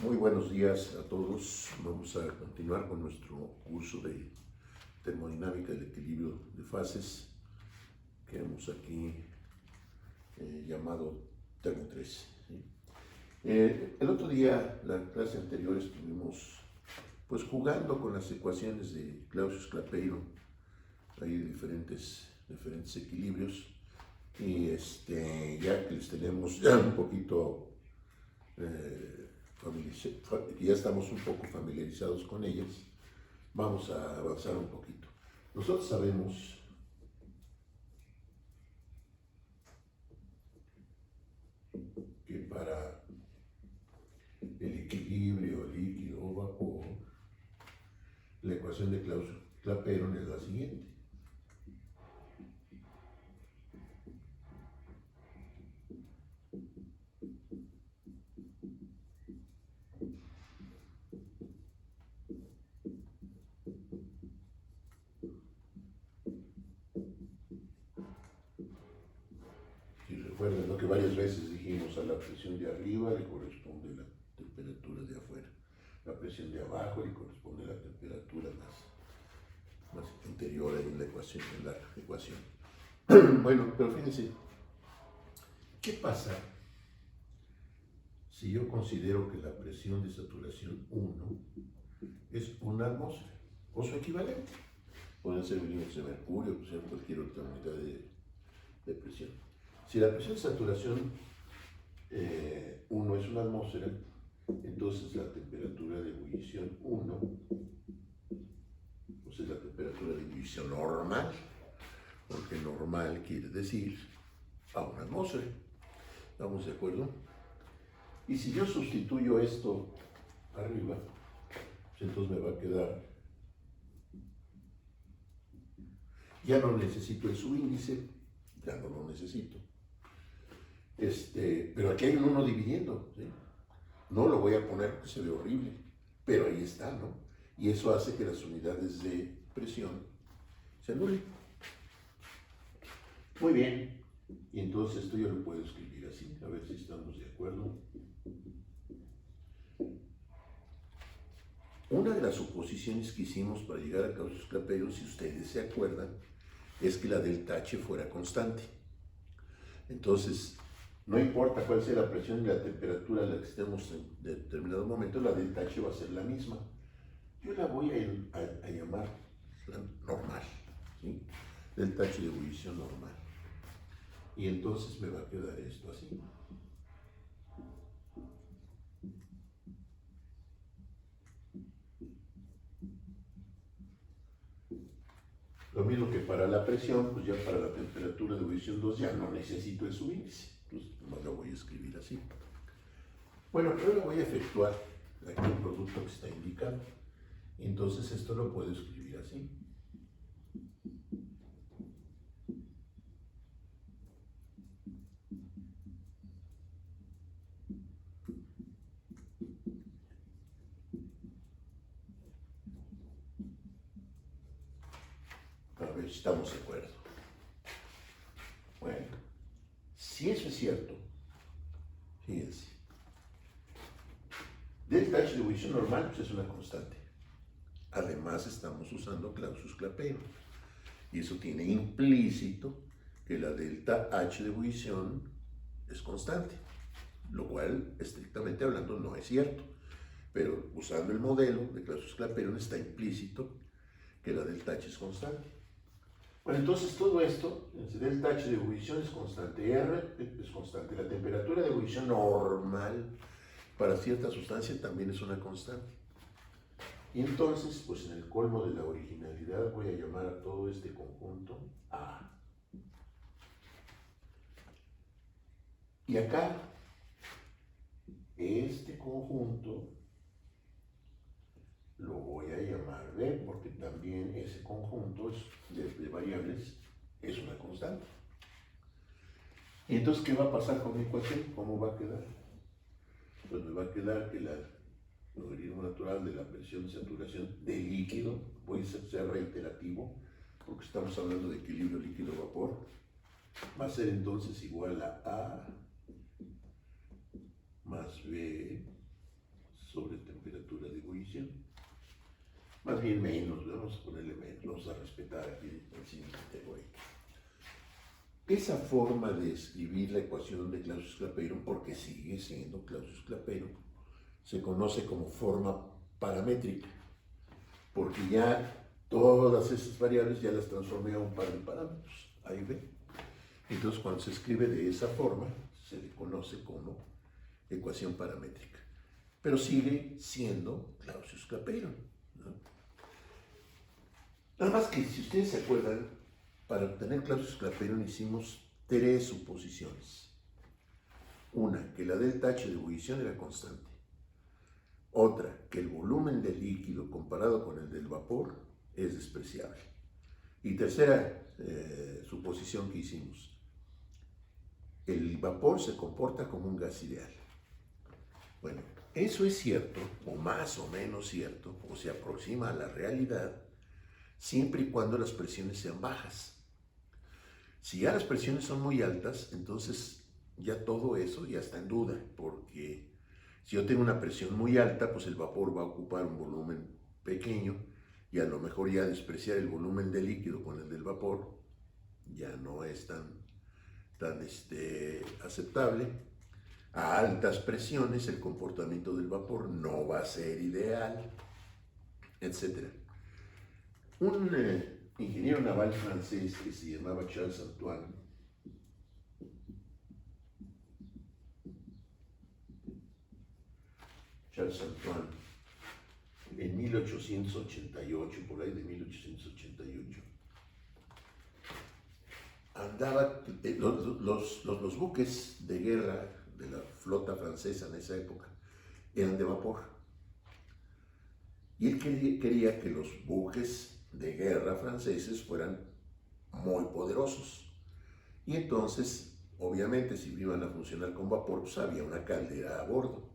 Muy buenos días a todos. Vamos a continuar con nuestro curso de termodinámica del equilibrio de fases que hemos aquí llamado Termo 3. ¿Sí? El otro día, la clase anterior, estuvimos pues jugando con las ecuaciones de Clausius-Clapeyron. Hay diferentes equilibrios y ya que les tenemos ya un poquito ya estamos un poco familiarizados con ellas, vamos a avanzar un poquito. Nosotros sabemos que para el equilibrio líquido o vapor, la ecuación de Clausius-Clapeyron es la siguiente. Si recuerdan, ¿no?, que varias veces dijimos a la presión de arriba le corresponde la temperatura de afuera, la presión de abajo le corresponde la temperatura más interior en la ecuación. Bueno, pero fíjense, ¿qué pasa si yo considero que la presión de saturación 1 es una atmósfera o su equivalente? Pueden ser milímetros de mercurio, puede ser cualquier otra unidad de presión. Si la presión de saturación 1 es una atmósfera, entonces la temperatura de ebullición 1, pues es la temperatura de ebullición normal, porque normal quiere decir a una atmósfera. ¿Estamos de acuerdo? Y si yo sustituyo esto arriba, pues entonces me va a quedar, ya no necesito el subíndice, ya no lo necesito. Pero aquí hay un 1 dividiendo, ¿sí? No lo voy a poner porque se ve horrible, pero ahí está, ¿no? Y eso hace que las unidades de presión se anulen. Muy bien, y entonces esto yo lo puedo escribir así, a ver si estamos de acuerdo. Una de las suposiciones que hicimos para llegar a Clausius-Clapeyron, si ustedes se acuerdan, es que la delta H fuera constante. Entonces, no importa cuál sea la presión y la temperatura a la que estemos en determinado momento, la delta H va a ser la misma. Yo la voy a llamar normal, ¿sí? Delta H de ebullición normal. Y entonces me va a quedar esto así. Lo mismo que para la presión, pues ya para la temperatura de ebullición 2 ya no necesito el subíndice. Entonces, nomás lo voy a escribir así. Bueno, pero ahora voy a efectuar aquí el producto que está indicado. Entonces esto lo puedo escribir así. A ver si estamos de acuerdo. Bueno, si eso es cierto, fíjense, delta H de ebullición normal pues es una constante. Además estamos usando Clausius-Clapeyron. Y eso tiene implícito que la delta H de ebullición es constante, lo cual, estrictamente hablando, no es cierto. Pero usando el modelo de Clausius-Clapeyron está implícito que la delta H es constante. Bueno, entonces todo esto, delta H de ebullición es constante, R es constante, la temperatura de ebullición normal para cierta sustancia también es una constante. Y entonces, pues en el colmo de la originalidad voy a llamar a todo este conjunto A. Y acá, este conjunto lo voy a llamar B, porque también ese conjunto de variables es una constante. Y entonces, ¿qué va a pasar con mi ecuación? ¿Cómo va a quedar? Pues me va a quedar que el logaritmo natural de la presión de saturación del líquido, voy a ser reiterativo, porque estamos hablando de equilibrio líquido-vapor, va a ser entonces igual a A más B más bien menos, vamos a ponerle menos, vamos a respetar aquí el símbolo categórico. Esa forma de escribir la ecuación de Clausius-Clapeyron, porque sigue siendo Clausius-Clapeyron, se conoce como forma paramétrica, porque ya todas esas variables ya las transformé a un par de parámetros, A y B. Entonces, cuando se escribe de esa forma, se le conoce como ecuación paramétrica. Pero sigue siendo Clausius-Clapeyron, ¿no? Nada más que, si ustedes se acuerdan, para obtener Clausius-Clapeyron hicimos tres suposiciones. Una, que la delta H de ebullición era constante. Otra, que el volumen del líquido comparado con el del vapor es despreciable. Y tercera suposición que hicimos, el vapor se comporta como un gas ideal. Bueno, eso es cierto, o más o menos cierto, o se aproxima a la realidad, siempre y cuando las presiones sean bajas. Si ya las presiones son muy altas, entonces ya todo eso ya está en duda, porque si yo tengo una presión muy alta, pues el vapor va a ocupar un volumen pequeño y a lo mejor ya despreciar el volumen del líquido con el del vapor ya no es tan aceptable. A altas presiones el comportamiento del vapor no va a ser ideal, etc. Un ingeniero naval francés que se llamaba Charles Antoine en 1888, por ahí de 1888, andaba, los buques de guerra de la flota francesa en esa época eran de vapor. Y él quería que los buques de guerra franceses fueran muy poderosos. Y entonces, obviamente, si iban a funcionar con vapor, pues había una caldera a bordo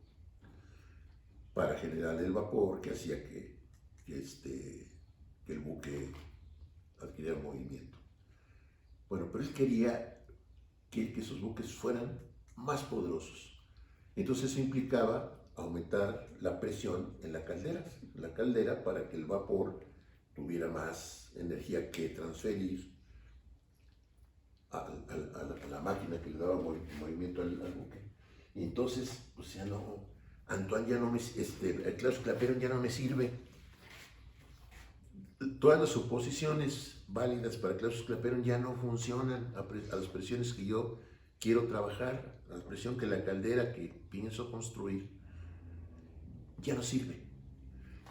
para generar el vapor que hacía que el buque adquiriera movimiento. Bueno, pero él quería que esos buques fueran más poderosos. Entonces eso implicaba aumentar la presión en la caldera para que el vapor tuviera más energía que transferir a la máquina que le daba movimiento al buque. Y entonces, pues ya no, Antoine ya no me, el Clausius-Clapeyron ya no me sirve. Todas las suposiciones válidas para Clausius-Clapeyron ya no funcionan a las presiones que yo quiero trabajar, a la presión que la caldera que pienso construir ya no sirve.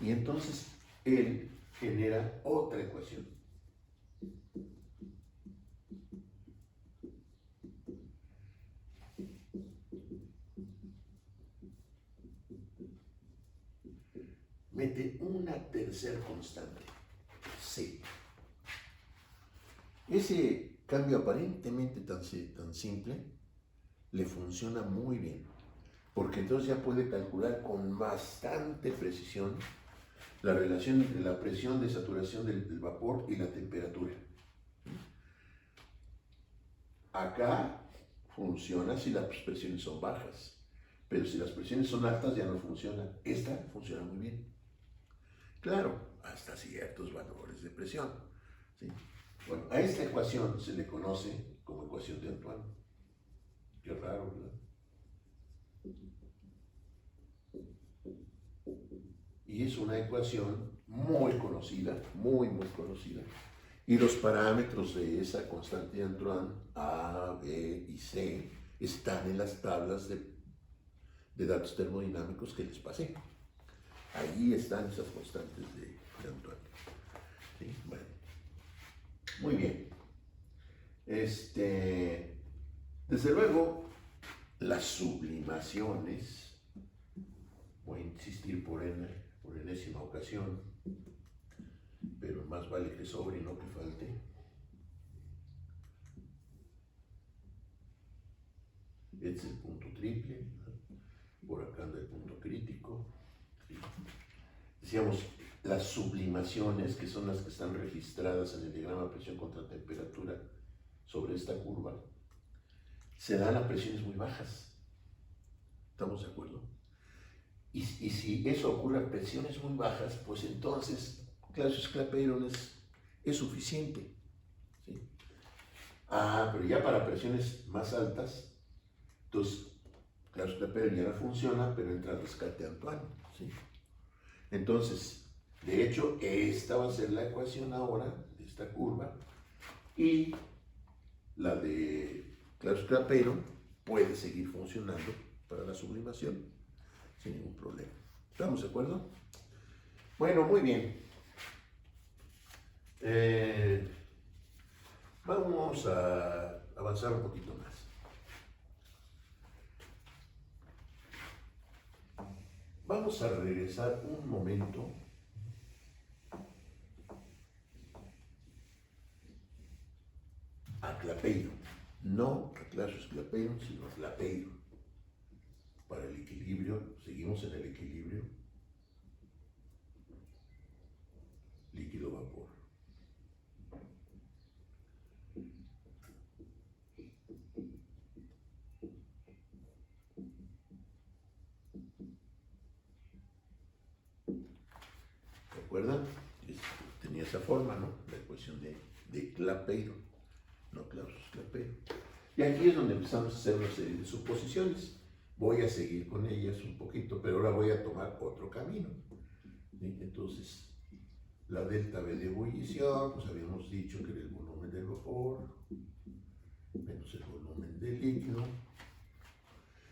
Y entonces él genera otra ecuación. Mete una tercera constante, C. Ese cambio aparentemente tan simple le funciona muy bien, porque entonces ya puede calcular con bastante precisión la relación entre la presión de saturación del vapor y la temperatura. Acá funciona si las presiones son bajas, pero si las presiones son altas ya no funciona. Esta funciona muy bien. Claro, hasta ciertos valores de presión, ¿sí? Bueno, a esta ecuación se le conoce como ecuación de Antoine. Qué raro, ¿verdad? Y es una ecuación muy conocida, muy conocida. Y los parámetros de esa constante de Antoine, A, B y C, están en las tablas de datos termodinámicos que les pasé. Ahí están esas constantes de Antoine. ¿Sí? Bueno, muy bien. Desde luego, las sublimaciones, voy a insistir por enésima ocasión, pero más vale que sobre y no que falte. Este es el punto triple, por acá anda el punto crítico. Decíamos, las sublimaciones, que son las que están registradas en el diagrama presión contra temperatura sobre esta curva, se dan a presiones muy bajas. ¿Estamos de acuerdo? Y si eso ocurre a presiones muy bajas, pues entonces Clausius Clapeyron es suficiente. ¿Sí? Pero ya para presiones más altas, entonces Clausius Clapeyron ya no funciona, pero entra al rescate Antoine. ¿Sí? Entonces, de hecho, esta va a ser la ecuación ahora de esta curva, y la de Clausius Clapeyron puede seguir funcionando para la sublimación sin ningún problema. ¿Estamos de acuerdo? Bueno, muy bien. Vamos a avanzar un poquito más. Vamos a regresar un momento a Clapeyron. No a Clausius Clapeyron, sino a Clapeyron. Para el equilibrio, seguimos en el equilibrio líquido-vapor. ¿Recuerdan? Tenía esa forma, ¿no? La ecuación de Clapeyron, no Clausius Clapeyron. Y aquí es donde empezamos a hacer una serie de suposiciones. Voy a seguir con ellas un poquito, pero ahora voy a tomar otro camino. ¿Sí? Entonces, la delta V de ebullición, pues habíamos dicho que era el volumen del vapor menos el volumen del líquido.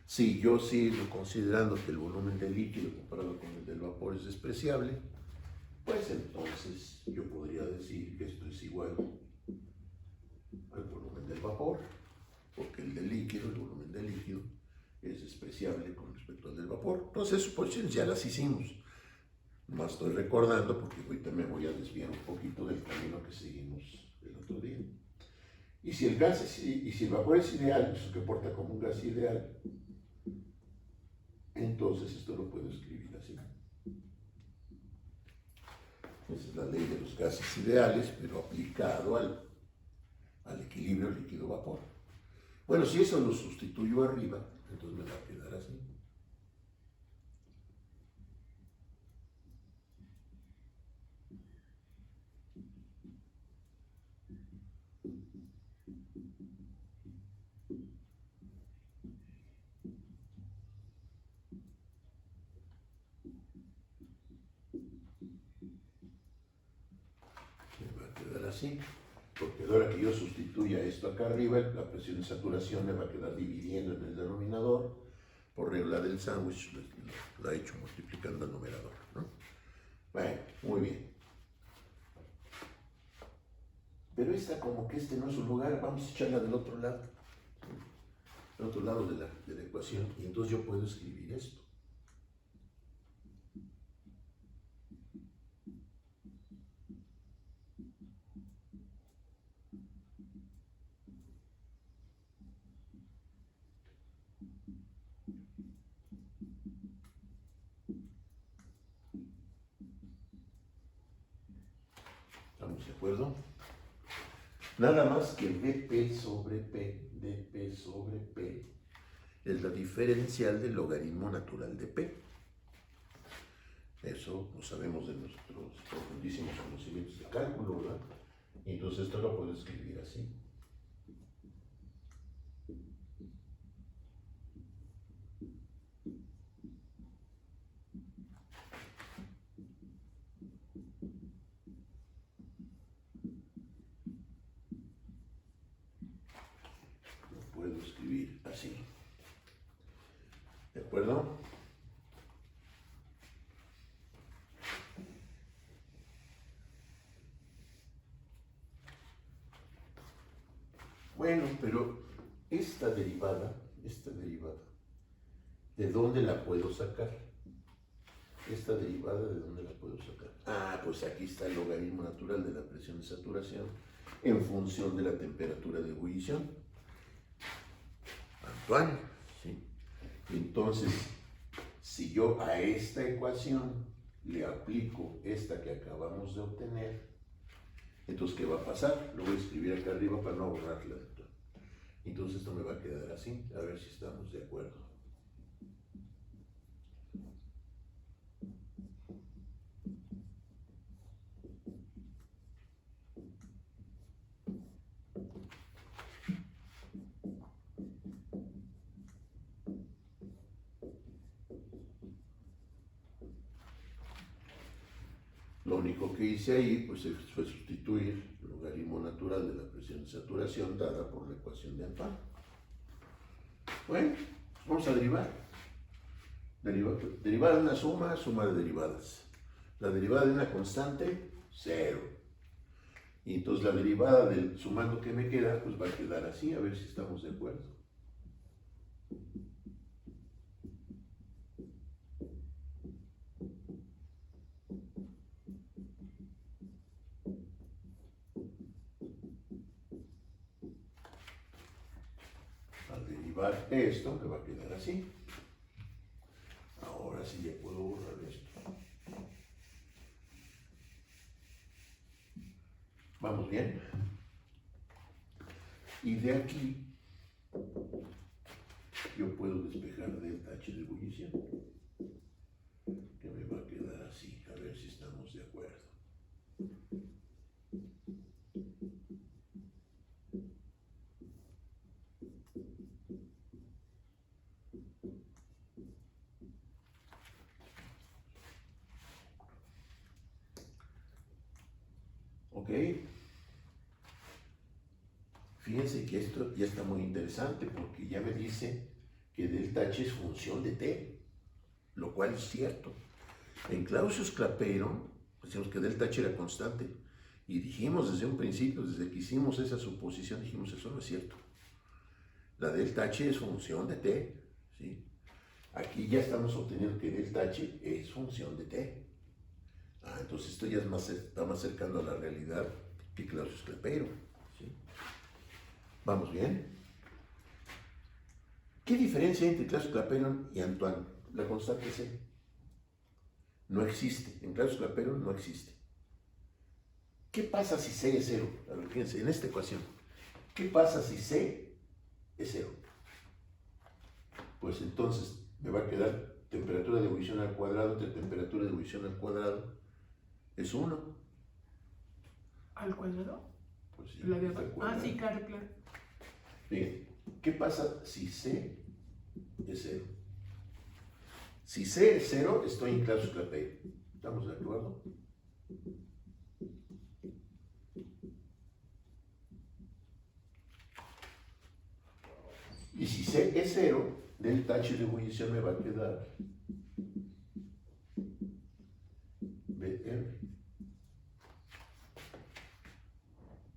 Si yo sigo considerando que el volumen del líquido comparado con el del vapor es despreciable, pues entonces yo podría decir que esto es igual al volumen del vapor, porque el del líquido, el volumen del líquido, es despreciable con respecto al del vapor. Entonces, suposiciones ya las hicimos. Más estoy recordando porque ahorita me voy a desviar un poquito del camino que seguimos el otro día. Y si el vapor es ideal, eso que porta como un gas ideal, entonces esto lo puedo escribir así. Esa es la ley de los gases ideales, pero aplicado al equilibrio líquido-vapor. Bueno, si eso lo sustituyo arriba, entonces me va a quedar así. Me va a quedar así, porque a la hora que yo sustituya esto acá arriba, la presión de saturación me va a quedar dividiendo en el denominador. Por regla del sándwich, la he hecho multiplicando el numerador, ¿no? Bueno, muy bien. Pero esta como que este no es su lugar, vamos a echarla del otro lado. Del otro lado de la ecuación, y entonces yo puedo escribir esto. ¿Estamos de acuerdo? Nada más que dP sobre P es la diferencial del logaritmo natural de P. Eso lo sabemos de nuestros profundísimos conocimientos de cálculo, ¿verdad? Y entonces esto lo puedo escribir así. Lo puedo escribir así. ¿De acuerdo? Bueno, pero esta derivada, ¿de dónde la puedo sacar? Esta derivada, ¿de dónde la puedo sacar? Pues aquí está el logaritmo natural de la presión de saturación en función de la temperatura de ebullición. Antoine, ¿sí? Entonces, si yo a esta ecuación le aplico esta que acabamos de obtener, entonces, ¿qué va a pasar? Lo voy a escribir acá arriba para no borrarla. Entonces, esto me va a quedar así. A ver si estamos de acuerdo. Lo único que hice ahí pues, fue sustituir el logaritmo natural de la presión de saturación dada por la ecuación de Antoine. Bueno, vamos a derivar. Derivada de una suma, suma de derivadas. La derivada de una constante, 0. Y entonces la derivada del sumando que me queda, pues va a quedar así, a ver si estamos de acuerdo. Al derivar esto, me va a quedar así. Ahora sí ya puedo borrar esto. ¿Vamos bien? Y de aquí yo puedo despejar delta H de ebullición, que me va a quedar así, a ver si estamos de acuerdo. ¿Ok? Fíjense que esto ya está muy interesante porque ya me dice que delta H es función de T, lo cual es cierto. En Clausius-Clapeyron decimos que delta H era constante y dijimos desde un principio, desde que hicimos esa suposición, dijimos eso no es cierto. La delta H es función de T, ¿sí? Aquí ya estamos obteniendo que delta H es función de T. Entonces esto ya está más cercano a la realidad que Clausius-Clapeyron, ¿sí? ¿Vamos bien? ¿Qué diferencia hay entre Clausius-Clapeyron y Antoine? La constante C. No existe. En Clausius-Clapeyron no existe. ¿Qué pasa si C es 0? A ver, fíjense, en esta ecuación. ¿Qué pasa si C es 0? Pues entonces me va a quedar temperatura de ebullición al cuadrado entre temperatura de ebullición al cuadrado es 1. ¿Al cuadrado? Pues sí, ¿La de al cuadrado. sí, claro, claro. Bien, ¿qué pasa si C es 0? Si C es 0, estoy en Clausius-Clapeyron. ¿Estamos de acuerdo? Y si C es 0, delta H de ebullición me va a quedar BR.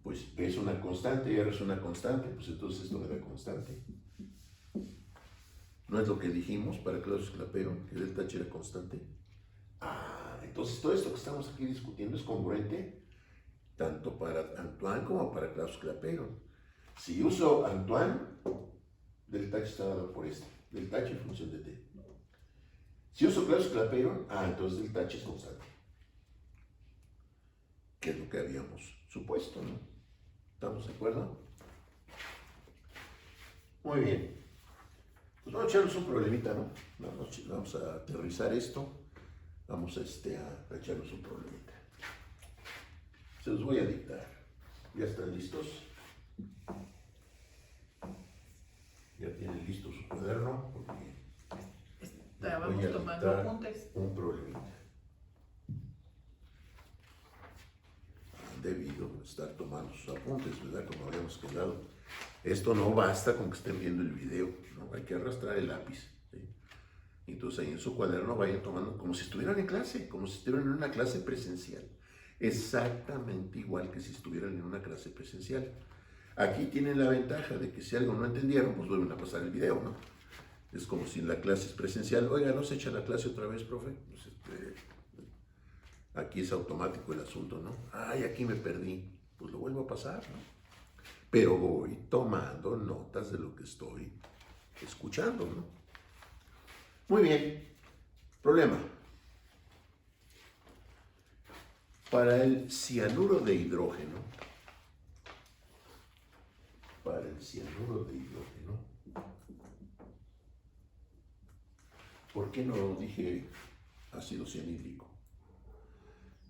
Pues P es una constante y R es una constante, pues entonces esto me da constante. ¿No es lo que dijimos para Clausius-Clapeyron, que delta H era constante? Entonces todo esto que estamos aquí discutiendo es congruente tanto para Antoine como para Clausius-Clapeyron. Si uso Antoine, delta H está dado por este, delta H en función de T. Si uso Clausius-Clapeyron, entonces delta H es constante. Que es lo que habíamos supuesto, ¿no? ¿Estamos de acuerdo? Muy bien. Pues vamos a echarnos un problemita, ¿no? Vamos a aterrizar esto. Vamos a echarnos un problemita. Se los voy a dictar. ¿Ya están listos? ¿Ya tienen listo su cuaderno? Porque estábamos tomando apuntes. Un problemita. Han debido estar tomando sus apuntes, ¿verdad? Como habíamos quedado. Esto no basta con que estén viendo el video, ¿no? Hay que arrastrar el lápiz, ¿sí? Entonces ahí en su cuaderno vayan tomando como si estuvieran en clase, como si estuvieran en una clase presencial. Exactamente igual que si estuvieran en una clase presencial. Aquí tienen la ventaja de que si algo no entendieron, pues vuelven a pasar el video, ¿no? Es como si la clase es presencial. Oiga, ¿no se echa la clase otra vez, profe? Pues aquí es automático el asunto, ¿no? Aquí me perdí. Pues lo vuelvo a pasar, ¿no? Pero voy tomando notas de lo que estoy escuchando, ¿no? Muy bien. Problema. Para el cianuro de hidrógeno, ¿por qué no dije ácido cianhídrico?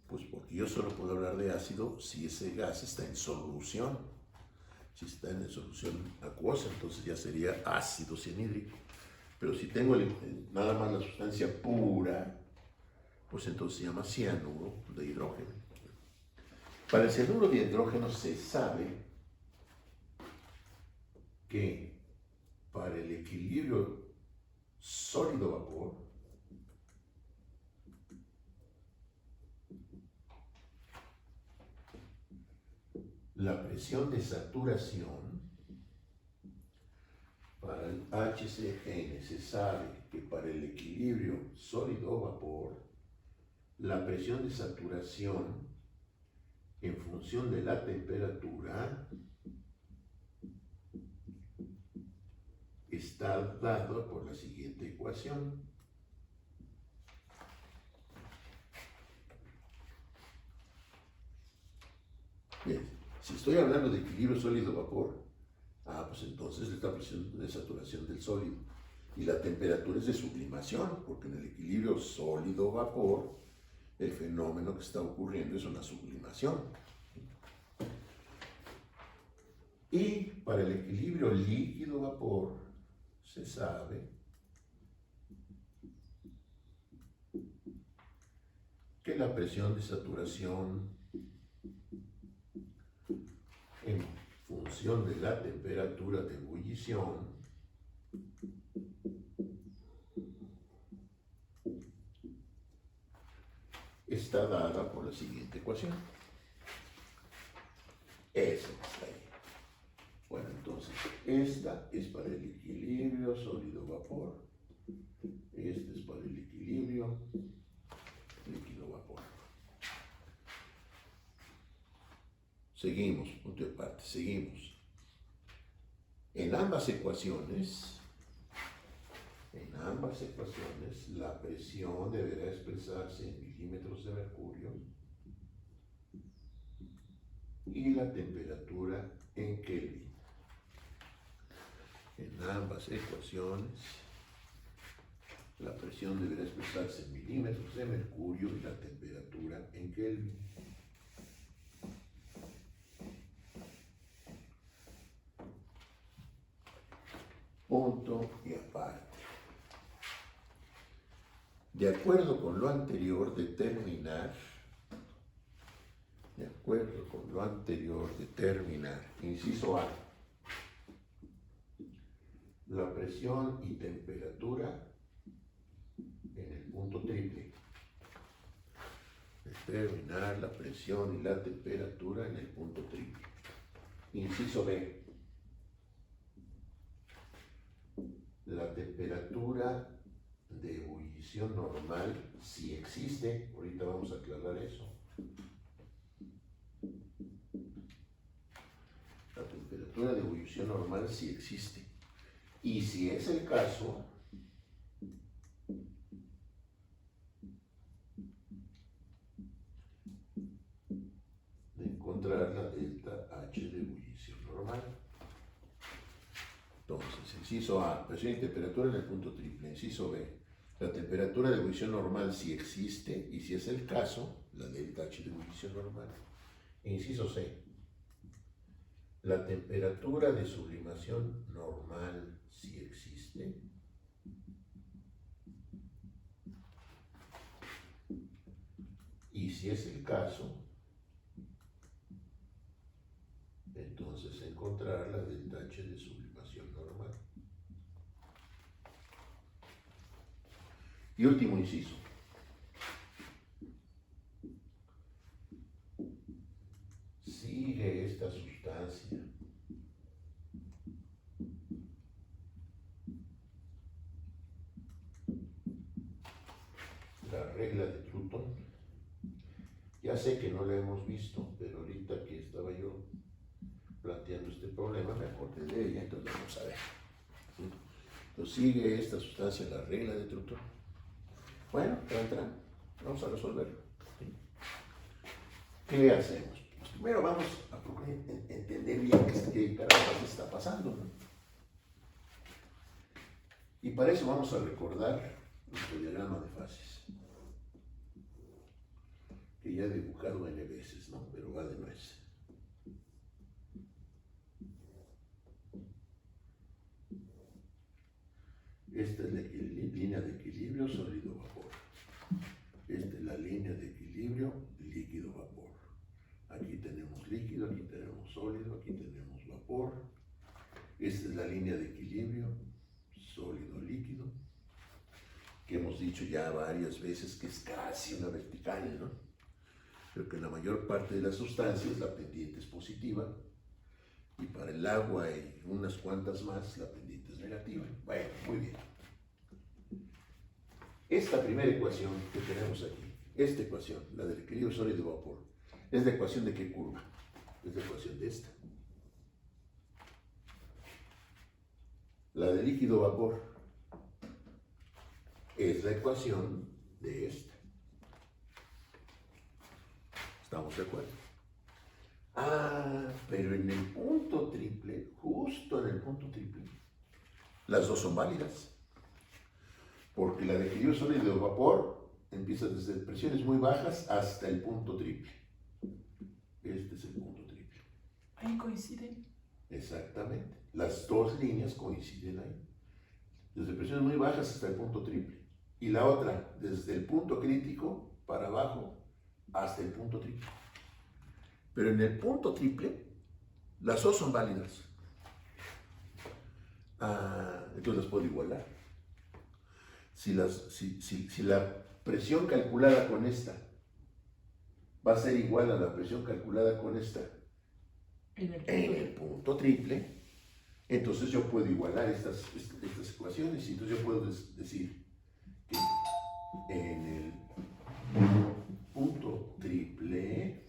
Pues porque yo solo puedo hablar de ácido si ese gas está en solución. Si está en solución acuosa, entonces ya sería ácido cianhídrico. Pero si tengo nada más la sustancia pura, pues entonces se llama cianuro de hidrógeno. Para el cianuro de hidrógeno se sabe que para el equilibrio sólido-vapor, la presión de saturación para el HCN se sabe que para el equilibrio sólido-vapor, la presión de saturación en función de la temperatura está dado por la siguiente ecuación. Bien, si estoy hablando de equilibrio sólido-vapor, pues entonces es la presión de saturación del sólido. Y la temperatura es de sublimación, porque en el equilibrio sólido-vapor, el fenómeno que está ocurriendo es una sublimación. Y para el equilibrio líquido-vapor, se sabe que la presión de saturación en función de la temperatura de ebullición está dada por la siguiente ecuación. Esa está ahí. Bueno, entonces, esta es para el equilibrio sólido-vapor. Esta es para el equilibrio líquido-vapor. Seguimos, punto de parte, seguimos. En ambas ecuaciones, la presión deberá expresarse en milímetros de mercurio y la temperatura en Kelvin. En ambas ecuaciones, la presión deberá expresarse en milímetros de mercurio y la temperatura en Kelvin. Punto y aparte. De acuerdo con lo anterior, determinar, inciso A, la presión y temperatura en el punto triple. Determinar la presión y la temperatura en el punto triple. Inciso B, la temperatura de ebullición normal, si existe, ahorita vamos a aclarar eso. La temperatura de ebullición normal si existe. Y si es el caso, de encontrar la delta H de ebullición normal. Entonces, inciso A, presión y temperatura en el punto triple. Inciso B, la temperatura de ebullición normal si existe y si es el caso, la delta H de ebullición normal. Inciso C, la temperatura de sublimación normal si existe y si es el caso, entonces encontrar la delta H de sublimación normal. Y último inciso. Sigue esta sustancia la regla de Trutón. Ya sé que no la hemos visto, pero ahorita que estaba yo planteando este problema me acordé de ella, entonces vamos a ver. Entonces sigue esta sustancia la regla de Trutón. Bueno, vamos a resolverlo. ¿Qué hacemos? Pues primero vamos a procurar entender bien qué caramba está pasando, ¿no? Y para eso vamos a recordar nuestro diagrama de fases, que ya he dibujado N veces, ¿no? Pero va de nuez. Esta es la línea de equilibrio sólido-vapor. Esta es la línea de equilibrio líquido-vapor. Aquí tenemos líquido, aquí tenemos sólido, aquí tenemos vapor. Esta es la línea de equilibrio sólido-líquido, que hemos dicho ya varias veces que es casi una vertical, ¿no? Pero que en la mayor parte de las sustancias la pendiente es positiva, y para el agua y unas cuantas más la pendiente es negativa. Bueno, muy bien. Esta primera ecuación que tenemos aquí, esta ecuación, la del equilibrio sólido-vapor, ¿es la ecuación de qué curva? Es la ecuación de esta. La de líquido-vapor es la ecuación de esta. ¿Estamos de acuerdo? Ah, pero en el punto triple, justo en el punto triple, las dos son válidas. Porque la de equilibrio sólido-vapor empieza desde presiones muy bajas hasta el punto triple. Este es el punto triple. Ahí coinciden. Exactamente. Las dos líneas coinciden ahí. Desde presiones muy bajas hasta el punto triple. Y la otra, desde el punto crítico para abajo hasta el punto triple. Pero en el punto triple, las dos son válidas. Entonces las puedo igualar. Si la presión calculada con esta va a ser igual a la presión calculada con esta en el punto triple, entonces yo puedo igualar estas ecuaciones, y entonces yo puedo decir que en el punto triple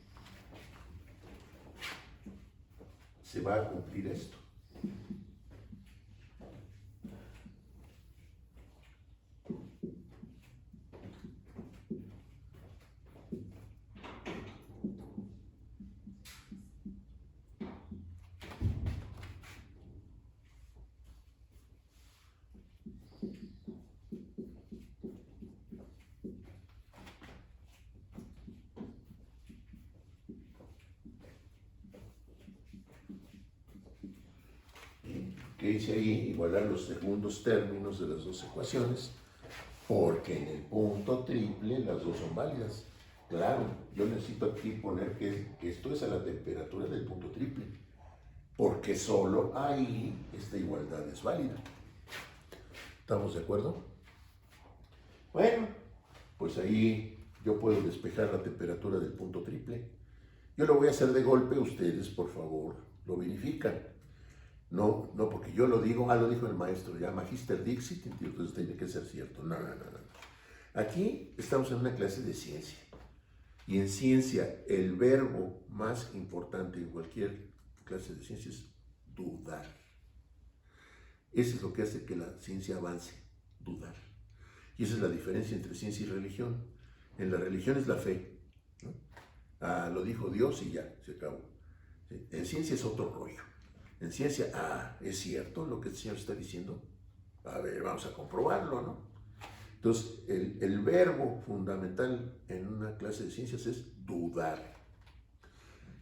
se va a cumplir esto. Que hice ahí, igualar los segundos términos de las dos ecuaciones, porque en el punto triple las dos son válidas. Claro, yo necesito aquí poner que esto es a la temperatura del punto triple, porque solo ahí esta igualdad es válida. ¿Estamos de acuerdo? Bueno, pues ahí yo puedo despejar la temperatura del punto triple. Yo lo voy a hacer de golpe, ustedes por favor lo verifican. No, porque yo lo digo, lo dijo el maestro, ya Magister Dixit, entonces tiene que ser cierto. No. Aquí estamos en una clase de ciencia. Y en ciencia, el verbo más importante en cualquier clase de ciencia es dudar. Eso es lo que hace que la ciencia avance, dudar. Y esa es la diferencia entre ciencia y religión. En la religión es la fe, ¿no? Lo dijo Dios y ya, se acabó. ¿Sí? En ciencia es otro rollo. En ciencia, ¿es cierto lo que el Señor está diciendo? A ver, vamos a comprobarlo, ¿no? Entonces, el verbo fundamental en una clase de ciencias es dudar.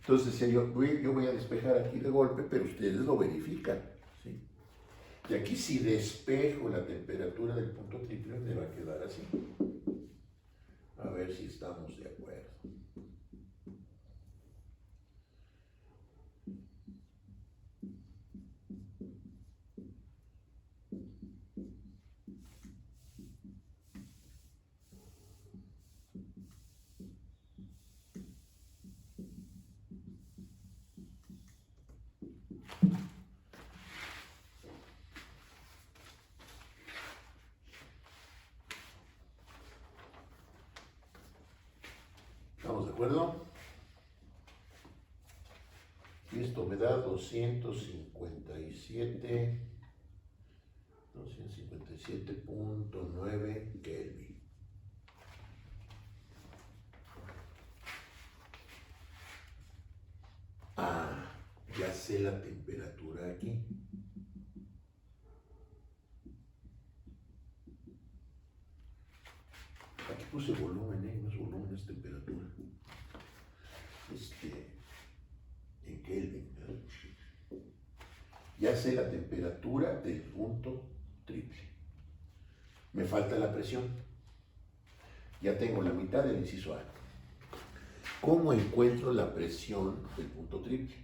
Entonces, decía yo voy a despejar aquí de golpe, pero ustedes lo verifican, ¿sí? Y aquí si despejo la temperatura del punto triple, me va a quedar así. A ver si estamos de acuerdo. ¿Estamos de acuerdo? Y esto me da 257.9 Kelvin. Ya sé la temperatura aquí. Aquí puse volumen, no es volumen, es temperatura. En Kelvin, ¿verdad? Ya sé la temperatura del punto triple. Me falta la presión. Ya tengo la mitad del inciso A. ¿Cómo encuentro la presión del punto triple?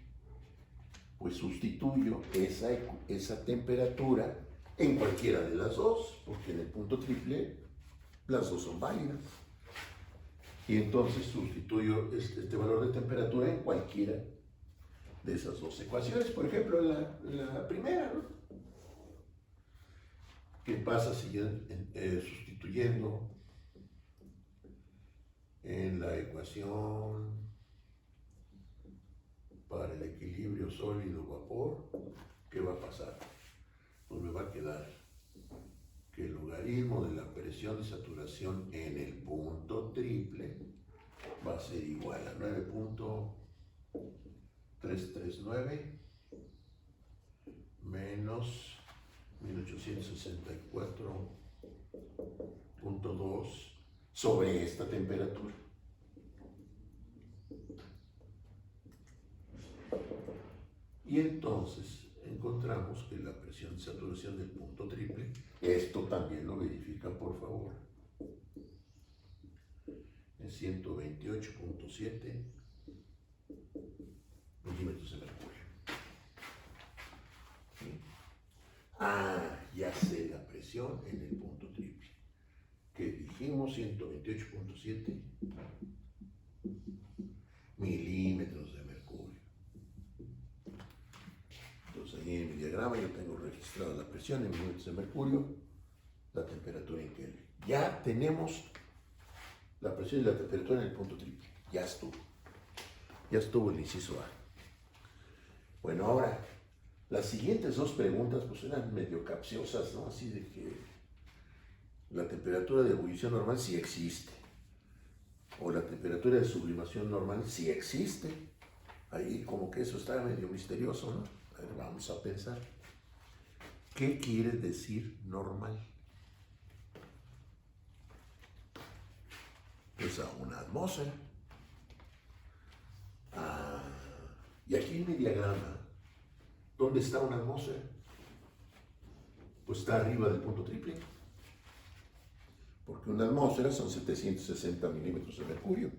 Pues sustituyo esa temperatura en cualquiera de las dos, porque en el punto triple las dos son válidas. Y entonces sustituyo este valor de temperatura en cualquiera de esas dos ecuaciones. Por ejemplo, la primera, ¿no? ¿Qué pasa si sustituyendo en la ecuación para el equilibrio sólido-vapor? ¿Qué va a pasar? Pues me va a quedar que el logaritmo de la presión de saturación en el punto triple va a ser igual a 9.339 menos 1864.2 sobre esta temperatura. Y entonces encontramos que la presión de saturación del punto triple, esto también lo verifica por favor, es 128.7 milímetros de mercurio. ¿Sí? Ya sé la presión en el punto triple, que dijimos 128.7 milímetros de mercurio. Entonces ahí en mi diagrama yo tengo registrada la presión en milímetros de mercurio, la temperatura en Kelvin. Ya tenemos la presión y la temperatura en el punto triple. Ya estuvo el inciso A. Bueno, ahora, las siguientes dos preguntas pues eran medio capciosas, ¿no? Así de que la temperatura de ebullición normal sí existe, o la temperatura de sublimación normal sí existe. Ahí como que eso está medio misterioso, ¿no? A ver, vamos a pensar. ¿Qué quiere decir normal? Pues a una atmósfera. Y aquí en mi diagrama, ¿dónde está una atmósfera? Pues está arriba del punto triple. Porque una atmósfera son 760 milímetros de mercurio.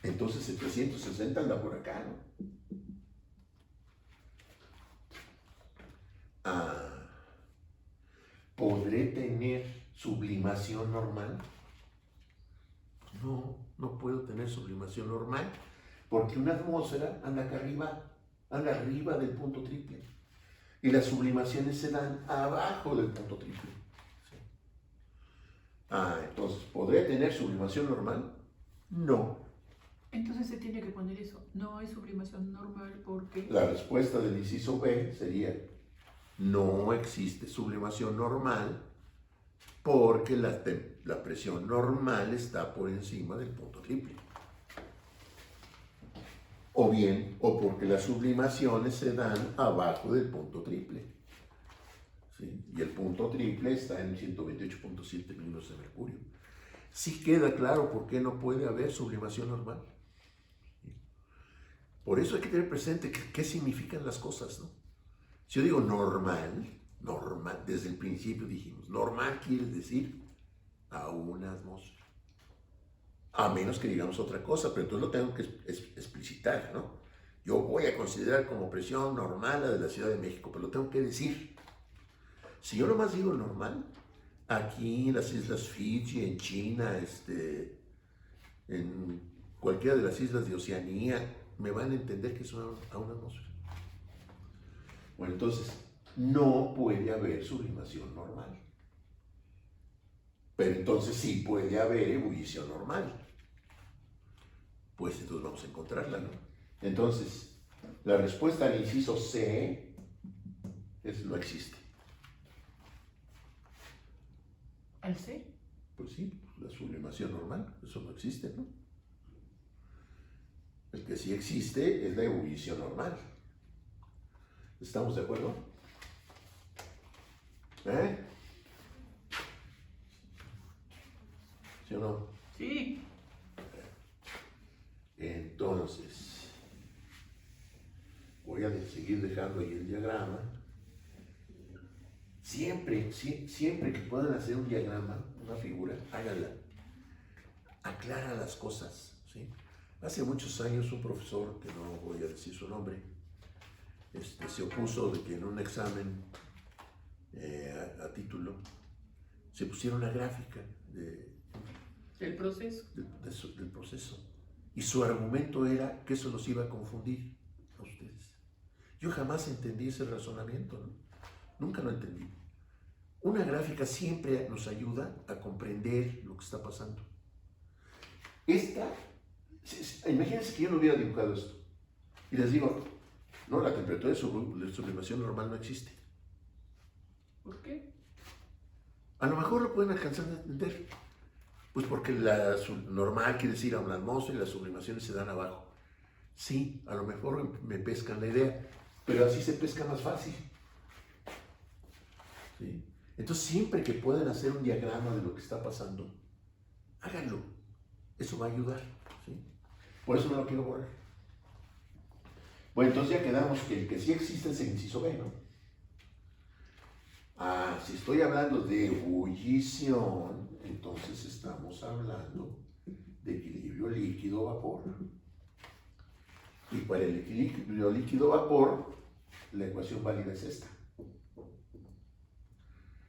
Entonces 760 anda por acá, ¿no? ¿Podré tener sublimación normal? No puedo tener sublimación normal, porque una atmósfera anda acá arriba, anda arriba del punto triple. Y las sublimaciones se dan abajo del punto triple. ¿Sí? Entonces, ¿podré tener sublimación normal? No. Entonces se tiene que poner eso. No hay sublimación normal porque... La respuesta del inciso B sería: no existe sublimación normal porque la presión normal está por encima del punto triple. O bien, o porque las sublimaciones se dan abajo del punto triple. ¿Sí? Y el punto triple está en 128.7 milímetros de mercurio. Sí queda claro por qué no puede haber sublimación normal. ¿Sí? Por eso hay que tener presente qué significan las cosas, ¿no? Si yo digo normal, desde el principio dijimos, normal quiere decir a una atmósfera. A menos que digamos otra cosa, pero entonces lo tengo que explicitar, ¿no? Yo voy a considerar como presión normal la de la Ciudad de México, pero lo tengo que decir. Si yo nomás digo normal, aquí en las islas Fiji, en China, en cualquiera de las islas de Oceanía, me van a entender que es a una atmósfera. Bueno, entonces, no puede haber sublimación normal. Pero entonces sí puede haber ebullición normal. Pues entonces vamos a encontrarla, ¿no? Entonces, la respuesta al inciso C es no existe. ¿Al C? Pues sí, la sublimación normal, eso no existe, ¿no? El que sí existe es la ebullición normal. ¿Estamos de acuerdo? ¿Sí o no? Sí. Entonces, voy a seguir dejando ahí el diagrama. siempre que puedan hacer un diagrama, una figura, háganla. Aclara las cosas, ¿sí? Hace muchos años un profesor, que no voy a decir su nombre, se opuso de que en un examen a título se pusiera una gráfica El proceso. del proceso. Y su argumento era que eso los iba a confundir a ustedes. Yo jamás entendí ese razonamiento, ¿no? Nunca lo entendí. Una gráfica siempre nos ayuda a comprender lo que está pasando. Imagínense que yo no hubiera dibujado esto. Y les digo, no, la temperatura de sublimación normal no existe. ¿Por qué? A lo mejor lo pueden alcanzar a entender. Pues porque la normal quiere decir a una atmósfera y las sublimaciones se dan abajo. Sí, a lo mejor me pescan la idea, pero así se pesca más fácil. ¿Sí? Entonces, siempre que puedan hacer un diagrama de lo que está pasando, háganlo. Eso va a ayudar. ¿Sí? Por eso no lo quiero borrar. Bueno, entonces ya quedamos que el que sí existe es el inciso B, ¿no? Si estoy hablando de ebullición, entonces estamos hablando de equilibrio líquido-vapor. Y para el equilibrio líquido-vapor, la ecuación válida es esta.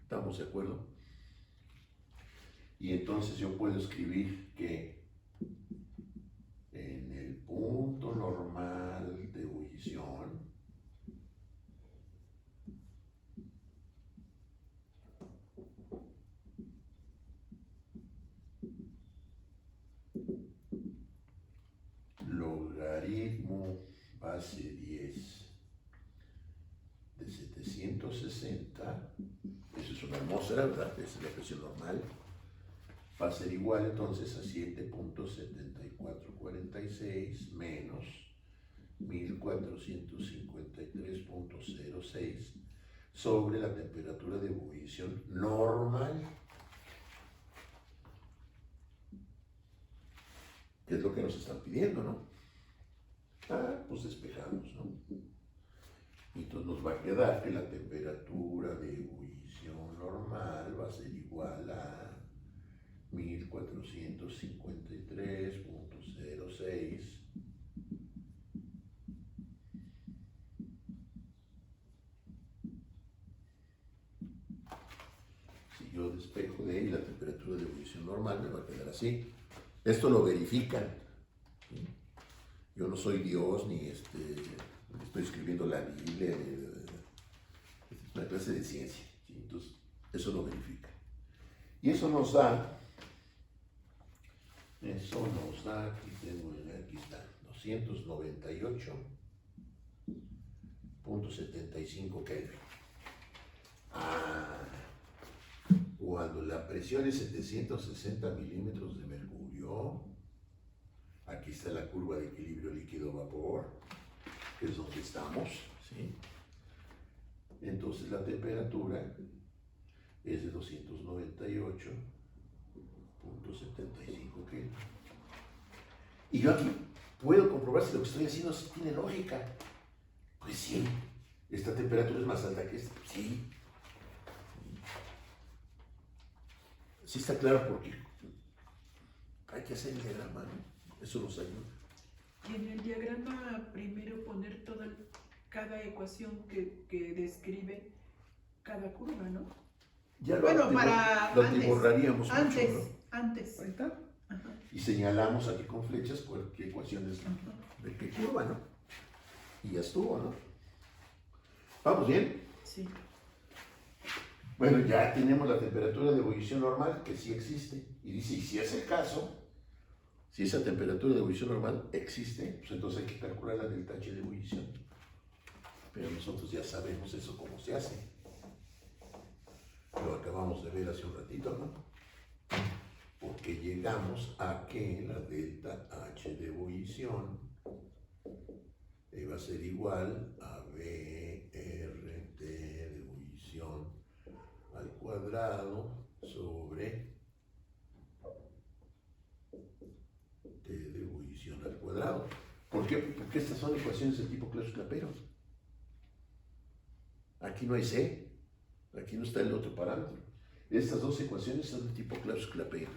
¿Estamos de acuerdo? Y entonces yo puedo escribir que en el punto normal de ebullición, logaritmo base 10 de 760, eso es una atmósfera, ¿verdad? Esa es la presión normal, va a ser igual entonces a 7.7446 menos 1453.06 sobre la temperatura de ebullición normal, que es lo que nos están pidiendo, ¿no? Pues despejamos, ¿no? Y entonces nos va a quedar que la temperatura de ebullición normal va a ser igual a 1453.06 si yo despejo de ahí la temperatura de ebullición normal, me va a quedar así. Esto lo verifican, ¿sí? Yo no soy Dios, ni estoy escribiendo la Biblia, es una clase de ciencia, ¿sí? Entonces eso lo verifica. Y eso nos da, aquí está, 298.75 Kelvin. Cuando la presión es 760 milímetros de mercurio, aquí está la curva de equilibrio líquido-vapor, que es donde estamos, ¿sí? Entonces la temperatura es de 298.75 Kelvin. Y yo aquí puedo comprobar si lo que estoy haciendo tiene lógica. Pues sí, esta temperatura es más alta que esta. Sí. Sí está claro porque hay que hacer el diagrama, ¿no? Eso nos ayuda. Y en el diagrama primero poner cada ecuación que describe cada curva, ¿no? Ya lo atiborraríamos mucho, antes, ¿no? Antes. Ahí está. Ajá. Y señalamos aquí con flechas qué ecuaciones de qué curva, ¿no? Y ya estuvo, ¿no? ¿Vamos bien? Sí. Bueno, ya tenemos la temperatura de ebullición normal, que sí existe. Y dice, y si es el caso, si esa temperatura de ebullición normal existe, pues entonces hay que calcular la delta H de ebullición. Pero nosotros ya sabemos eso cómo se hace. Lo acabamos de ver hace un ratito, ¿no? Porque llegamos a que la delta H de ebullición va a ser igual a BRT de ebullición al cuadrado sobre T de ebullición al cuadrado. ¿Por qué? Porque estas son ecuaciones de tipo Clausius-Clapeyron. Aquí no hay C, Aquí no está el otro parámetro. Estas dos ecuaciones son de tipo Clausius-Clapeyron.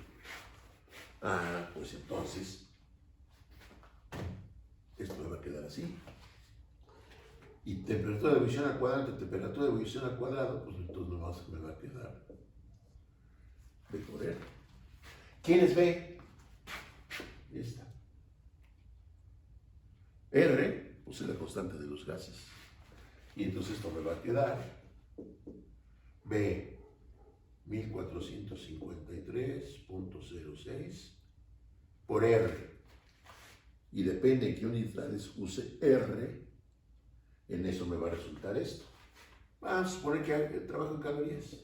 Ah, pues entonces, esto me va a quedar así. Y temperatura de ebullición al cuadrado entre temperatura de ebullición al cuadrado, pues entonces me va a quedar B por R. ¿Quién es B? Esta. R, pues es la constante de los gases. Y entonces esto me va a quedar B 1453.06 por R. Y depende en qué unidades use R, en eso me va a resultar esto. Vamos a suponer que trabajo en calorías.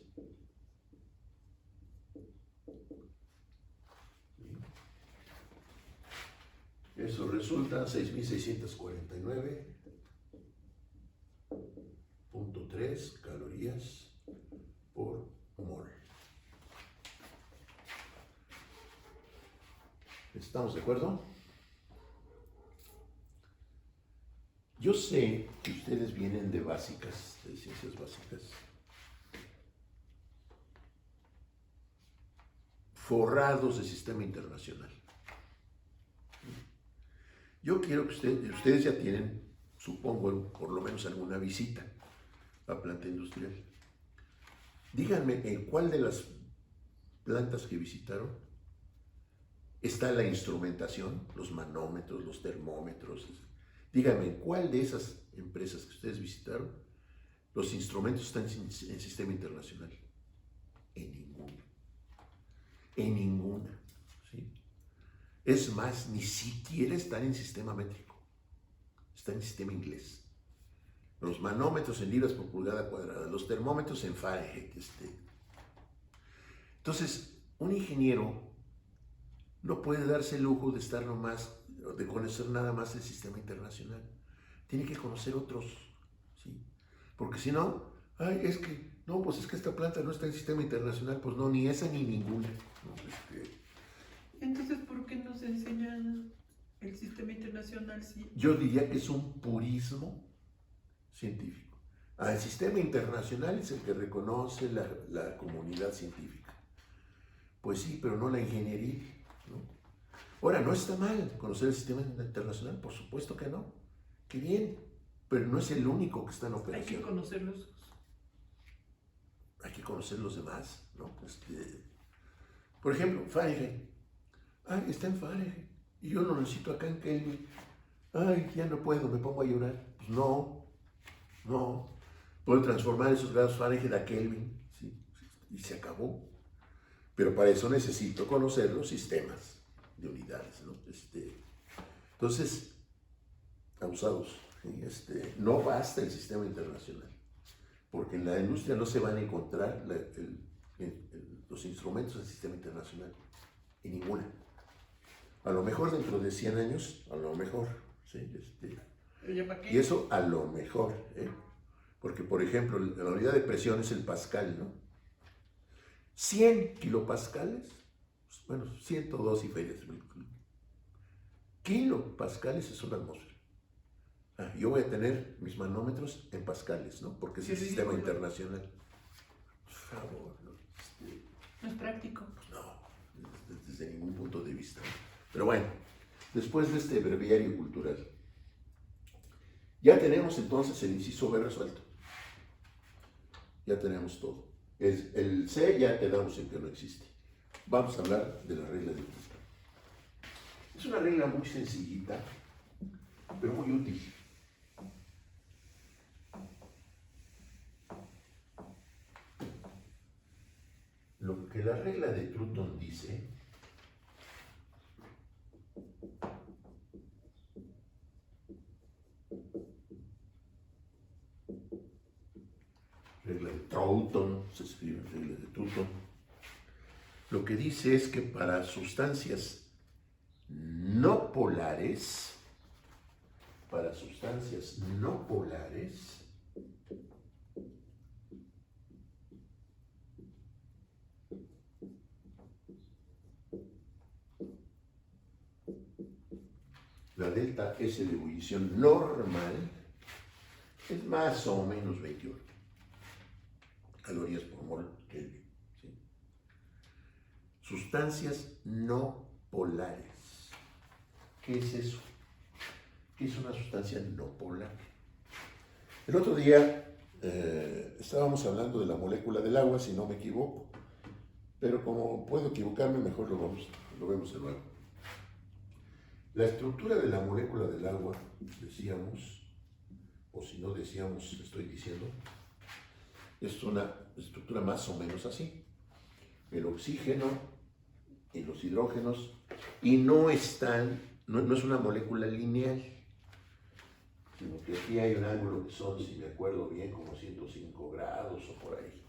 Eso resulta 6.649.3 calorías por mol. ¿Estamos de acuerdo? Yo sé que ustedes vienen de básicas, de ciencias básicas, forrados de sistema internacional. Yo quiero que ustedes ya tienen, supongo, por lo menos alguna visita a planta industrial. Díganme, ¿en cuál de las plantas que visitaron está la instrumentación, los manómetros, los termómetros? Díganme, ¿en cuál de esas empresas que ustedes visitaron los instrumentos están en sistema internacional? En ninguna. En ninguna. ¿Sí? Es más, ni siquiera están en sistema métrico. Están en sistema inglés. Los manómetros en libras por pulgada cuadrada, los termómetros en Fahrenheit. Entonces, un ingeniero no puede darse el lujo de estar nomás, de conocer nada más el sistema internacional. Tiene que conocer otros, ¿sí? Porque si no, ay, es que esta planta no está en sistema internacional, pues no, ni esa ni ninguna. ¿No? Entonces, ¿por qué nos enseñan el sistema internacional? Sí. Yo diría que es un purismo científico. El sistema internacional es el que reconoce la comunidad científica. Pues sí, pero no la ingeniería, ¿no? Ahora, no está mal conocer el sistema internacional, por supuesto que no. Qué bien, pero no es el único que está en operación. Hay que conocerlos. Hay que conocer los demás, ¿no? Por ejemplo, Fahrenheit. Ay, está en Fahrenheit. Y yo lo necesito acá en Kelvin. Ay, ya no puedo, me pongo a llorar. Pues no. Puedo transformar esos grados Fahrenheit a Kelvin, ¿sí? Y se acabó. Pero para eso necesito conocer los sistemas de unidades, ¿no? Entonces, abusados, ¿sí? No basta el sistema internacional, porque en la industria no se van a encontrar los instrumentos del sistema internacional, en ninguna. A lo mejor dentro de 100 años, a lo mejor, ¿sí? Y eso a lo mejor, ¿eh? Porque, por ejemplo, la unidad de presión es el pascal, ¿no? 100 kilopascales, bueno, 102 y ferias. Kilopascales es una atmósfera. Yo voy a tener mis manómetros en pascales, ¿no? Porque es el sistema internacional. Por favor, ¿no? No es práctico. No, desde ningún punto de vista. Pero bueno, después de este breviario cultural, ya tenemos entonces el inciso B resuelto. Ya tenemos todo. El C ya quedamos en que no existe. Vamos a hablar de la regla de Newton. Es una regla muy sencillita, pero muy útil. Lo que la regla de Newton dice regla de Troughton, se escribe regla de Newton. Lo que dice es que para sustancias no polares, la delta S de ebullición normal es más o menos 21 calorías sustancias no polares. ¿Qué es eso? ¿Qué es una sustancia no polar? El otro día estábamos hablando de la molécula del agua, si no me equivoco, pero como puedo equivocarme, mejor lo vemos de nuevo. La estructura de la molécula del agua, decíamos, o si no decíamos, estoy diciendo, es una estructura más o menos así. El oxígeno y los hidrógenos, y no es una molécula lineal, sino que aquí hay un ángulo que son, si me acuerdo bien, como 105 grados o por ahí.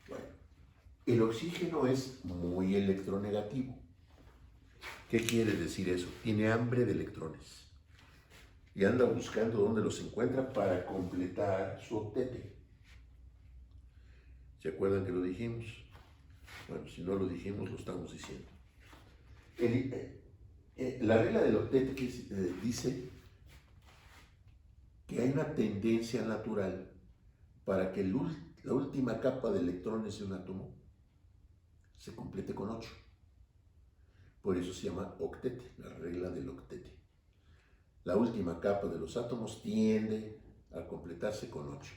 Bueno, el oxígeno es muy electronegativo. ¿Qué quiere decir eso? Tiene hambre de electrones y anda buscando dónde los encuentra para completar su octete. ¿Se acuerdan que lo dijimos? Bueno, si no lo dijimos, lo estamos diciendo. La regla del octete dice que hay una tendencia natural para que la última capa de electrones de un átomo se complete con 8. Por eso se llama octete, la regla del octete. La última capa de los átomos tiende a completarse con 8.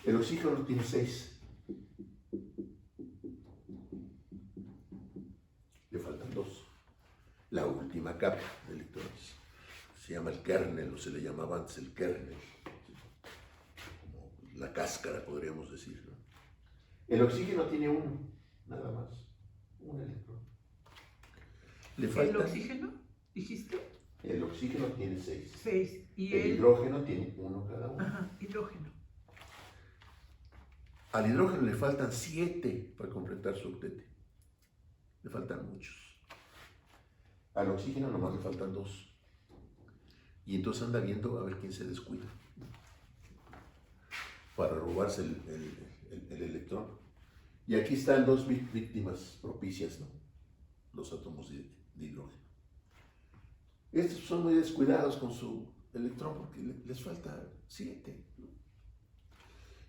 El oxígeno tiene 6. Le faltan 2. La última capa de electrones. Se llama el kernel, o se le llamaba antes el kernel. Como la cáscara, podríamos decir, ¿no? El oxígeno tiene 1, nada más. Un electrón. Le falta, ¿El oxígeno, dijiste? El oxígeno tiene 6. 6. ¿Y el hidrógeno tiene 1 cada uno. Ajá, hidrógeno. Al hidrógeno le faltan 7 para completar su octete. Le faltan muchos. Al oxígeno nomás le faltan 2. Y entonces anda viendo a ver quién se descuida para robarse el electrón. Y aquí están 2 víctimas propicias, ¿no? Los átomos de hidrógeno. Estos son muy descuidados con su electrón porque les falta 7, ¿no?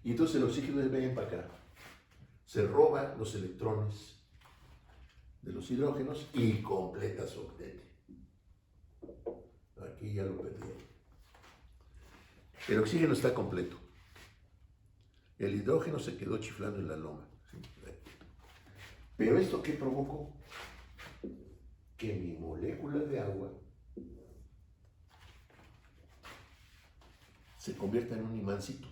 Y entonces el oxígeno ven para acá. Se roba los electrones de los hidrógenos y completa su octete. Aquí ya lo perdí. El oxígeno está completo. El hidrógeno se quedó chiflando en la loma. ¿Sí? Pero ¿esto qué provocó? Que mi molécula de agua se convierta en un imancito.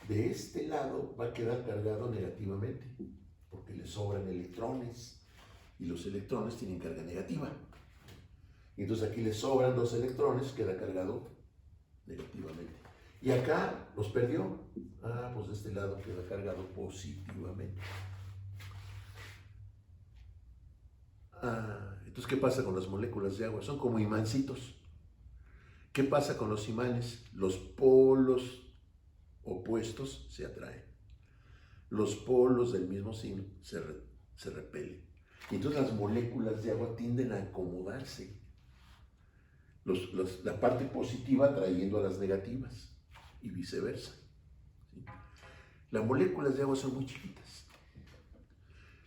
De este lado va a quedar cargado negativamente, porque le sobran electrones, y los electrones tienen carga negativa. Y entonces aquí le sobran 2 electrones, queda cargado negativamente. Y acá los perdió. Pues de este lado queda cargado positivamente. Entonces, ¿qué pasa con las moléculas de agua? Son como imancitos. ¿Qué pasa con los imanes? Los polos opuestos se atraen. Los polos del mismo signo se repelen. Y entonces las moléculas de agua tienden a acomodarse. La parte positiva atrayendo a las negativas y viceversa. ¿Sí? Las moléculas de agua son muy chiquitas.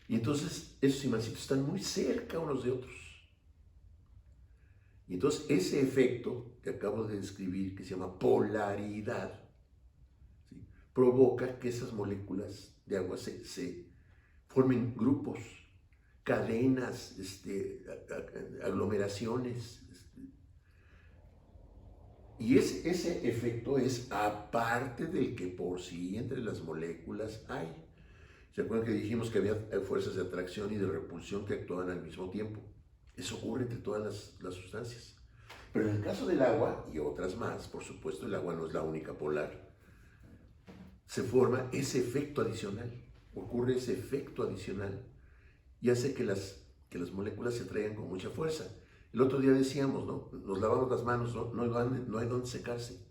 Y entonces esos imancitos están muy cerca unos de otros. Y entonces ese efecto que acabo de describir, que se llama polaridad, ¿sí?, provoca que esas moléculas de agua se formen grupos, cadenas, aglomeraciones. Y ese efecto es aparte del que por sí entre las moléculas hay. ¿Se acuerdan que dijimos que había fuerzas de atracción y de repulsión que actuaban al mismo tiempo? Eso ocurre entre todas las sustancias. Pero en el caso del agua, y otras más, por supuesto, el agua no es la única polar, se forma ese efecto adicional, ocurre ese efecto adicional y hace que las moléculas se atraigan con mucha fuerza. El otro día decíamos, ¿no? Nos lavamos las manos, no hay dónde secarse.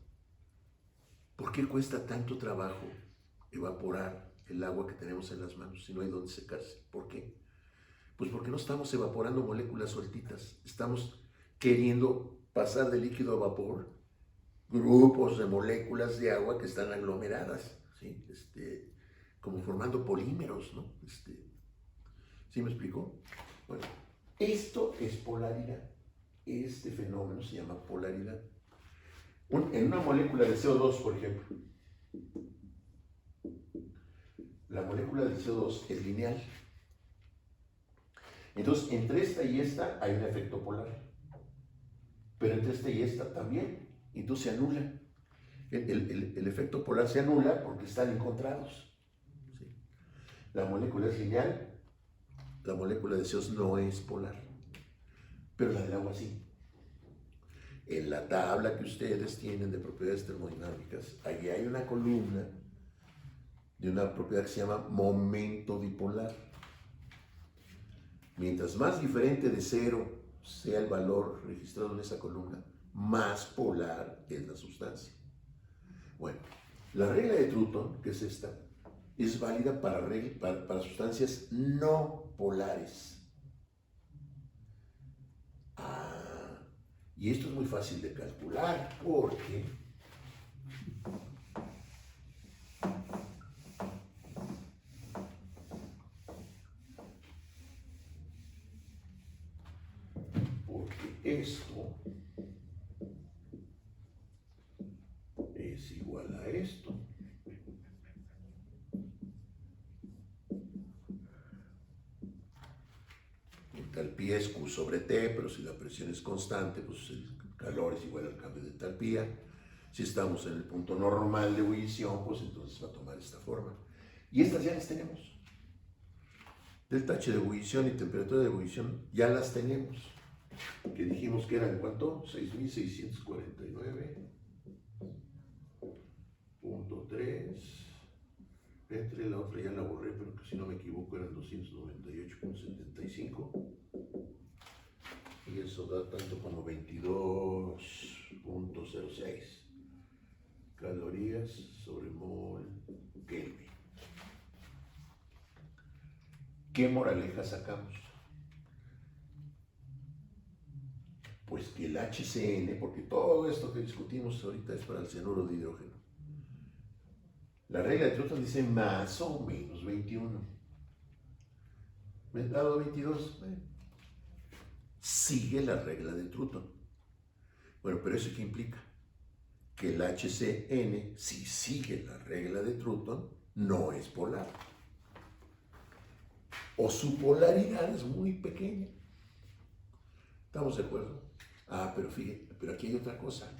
¿Por qué cuesta tanto trabajo evaporar el agua que tenemos en las manos si no hay dónde secarse? ¿Por qué? Pues porque no estamos evaporando moléculas sueltitas, estamos queriendo pasar de líquido a vapor grupos de moléculas de agua que están aglomeradas, ¿sí? Como conformando polímeros, ¿no? ¿Sí me explico? Bueno, esto es polaridad. Este fenómeno se llama polaridad. En una molécula de CO2, por ejemplo, la molécula de CO2 es lineal. Entonces, entre esta y esta hay un efecto polar. Pero entre esta y esta también. Entonces se anula. El efecto polar se anula porque están encontrados. ¿Sí? La molécula es lineal. La molécula de CO2 no es polar. Pero la del agua sí. En la tabla que ustedes tienen de propiedades termodinámicas, allí hay una columna de una propiedad que se llama momento dipolar. Mientras más diferente de cero sea el valor registrado en esa columna, más polar es la sustancia. Bueno, la regla de Trutton, que es esta, es válida para sustancias no polares. Y esto es muy fácil de calcular porque esto es igual a esto. Entalpía es Q sobre T, pero si la presión es constante, pues el calor es igual al cambio de entalpía. Si estamos en el punto normal de ebullición, pues entonces va a tomar esta forma. Y estas ya las tenemos. Delta H de ebullición y temperatura de ebullición ya las tenemos. Que dijimos que eran, ¿cuánto? 6.649.3. Entre la otra ya la borré, pero que si no me equivoco eran 298.75. Y eso da tanto como 22.06 calorías sobre mol Kelvin. ¿Qué moraleja sacamos? Pues que el HCN, porque todo esto que discutimos ahorita es para el cianuro de hidrógeno. La regla de Trutton dice más o menos 21. ¿Me he dado 22? Sigue la regla de Trutton. Bueno, pero ¿eso qué implica? Que el HCN, si sigue la regla de Trutton, no es polar. O su polaridad es muy pequeña. ¿Estamos de acuerdo? Pero fíjate, pero aquí hay otra cosa,